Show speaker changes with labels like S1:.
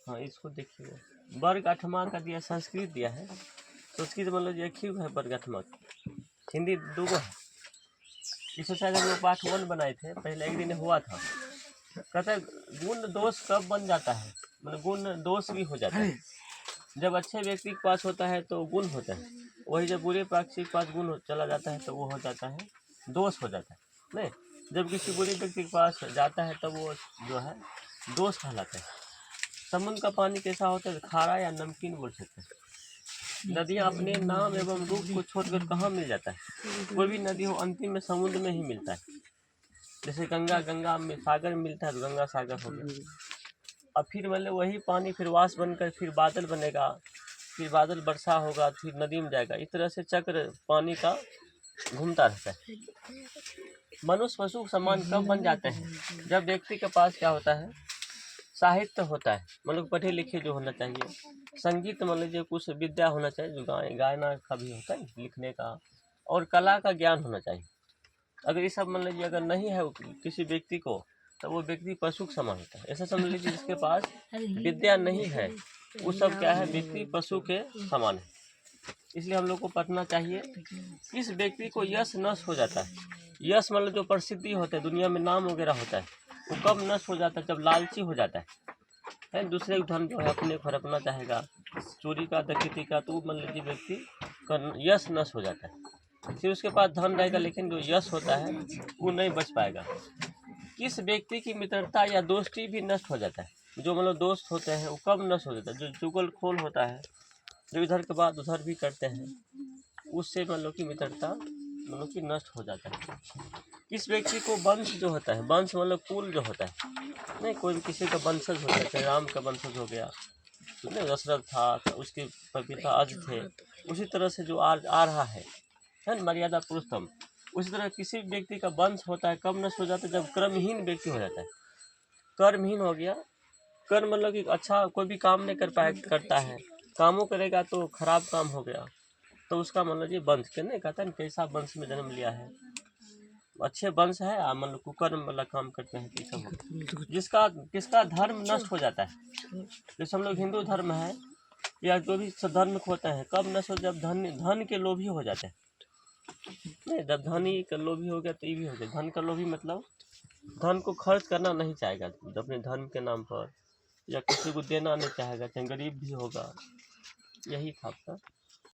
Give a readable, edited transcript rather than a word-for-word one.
S1: हाँ इसको देखिए, वर्ग अठमा का दिया, संस्कृत दिया है। संस्कृत मतलब एक ही है वर्ग अठमा, हिंदी दो है। इससे शायद हम लोग पाठ 1 बनाए थे पहले, एक दिन हुआ था। कहते हैं गुण दोष कब बन जाता है, मतलब गुण दोष भी हो जाता है। जब अच्छे व्यक्ति के पास होता है तो गुण होता है, वही जब बुरे पक्षी के पास गुण चला जाता है तो वो हो जाता है दोष हो जाता है। नहीं, जब किसी बुरे व्यक्ति के पास जाता है तब वो जो है दोष कहलाता है। समुद्र का पानी कैसा होता है, खारा या नमकीन बोल सकते हैं। नदियाँ अपने नाम एवं रूप को छोड़कर कहाँ मिल जाता है, कोई भी नदी हो अंतिम में समुद्र में ही मिलता है। जैसे गंगा, गंगा में सागर में मिलता है तो गंगा सागर हो गया। अब फिर मतलब वही पानी फिर वास बनकर फिर बादल बनेगा, फिर बादल वर्षा होगा, फिर नदी में जाएगा। इस तरह से चक्र पानी का घूमता रहता है। मनुष्य पशु समान कब बन जाते हैं, जब व्यक्ति के पास क्या होता है, साहित्य होता है, मतलब पढ़े लिखे जो होना चाहिए। संगीत मान लीजिए कुछ विद्या होना चाहिए, जो गायना का भी होता है, लिखने का, और कला का ज्ञान होना चाहिए। अगर ये सब मान लीजिए अगर नहीं है किसी व्यक्ति को, तो वो व्यक्ति पशु के समान होता है। ऐसा समझ लीजिए जिसके पास विद्या नहीं है वो सब क्या है, व्यक्ति पशु के समान है। इसलिए हम लोग को पढ़ना चाहिए। किस व्यक्ति को यश नष्ट हो जाता है, यश मतलब जो प्रसिद्धि होता है, दुनिया में नाम वगैरह होता है, वो कब नष्ट हो जाता है, जब लालची हो जाता है। दूसरे धन जो है अपने को हड़पना चाहेगा, चोरी का, डकैती का, तो मान लीजिए व्यक्ति का यश नष्ट हो जाता है। फिर उसके पास धन रहेगा लेकिन जो यश होता है वो नहीं बच पाएगा। किस व्यक्ति की मित्रता या दोस्ती भी नष्ट हो जाता है, जो मतलब दोस्त होते हैं वो कब नष्ट हो जाता है, जो चुगलखोर होता है, जो इधर के बाद उधर भी करते हैं, उससे मतलब की मित्रता मतलब कि नष्ट हो जाता है। किस व्यक्ति को वंश जो होता है, वंश मतलब कुल जो होता है, नहीं कोई भी किसी का वंशज होता है, चाहे राम का वंशज हो गया, नहीं दशरथ था तो उसके पिता अज थे, उसी तरह से जो आ रहा है ना, मर्यादा पुरुषोत्तम, उसी तरह किसी व्यक्ति का वंश होता है कब नष्ट हो जाता है, जब कर्महीन व्यक्ति हो जाता है। कर्महीन हो गया, कर्म मतलब कि अच्छा कोई भी काम नहीं करता है, कामों करेगा तो खराब काम हो गया, तो उसका मतलब ये वंश के नहीं कहता है कैसा वंश में जन्म लिया है, अच्छे वंश है मतलब कुकर्म वाला काम करते हैं, तो सब जिसका किसका धर्म नष्ट हो जाता है। जैसे हम लोग हिंदू धर्म है या जो भी धर्म होता है, कब नष्ट हो, जब धन के लोभी हो जाते हैं। नहीं, जब धनी का लोभी हो गया तो ये भी हो गया, धन का लोभी मतलब धन को खर्च करना नहीं चाहेगा अपने धर्म के नाम पर, या किसी को देना नहीं चाहेगा, चाहे गरीब भी होगा। यही था आपका।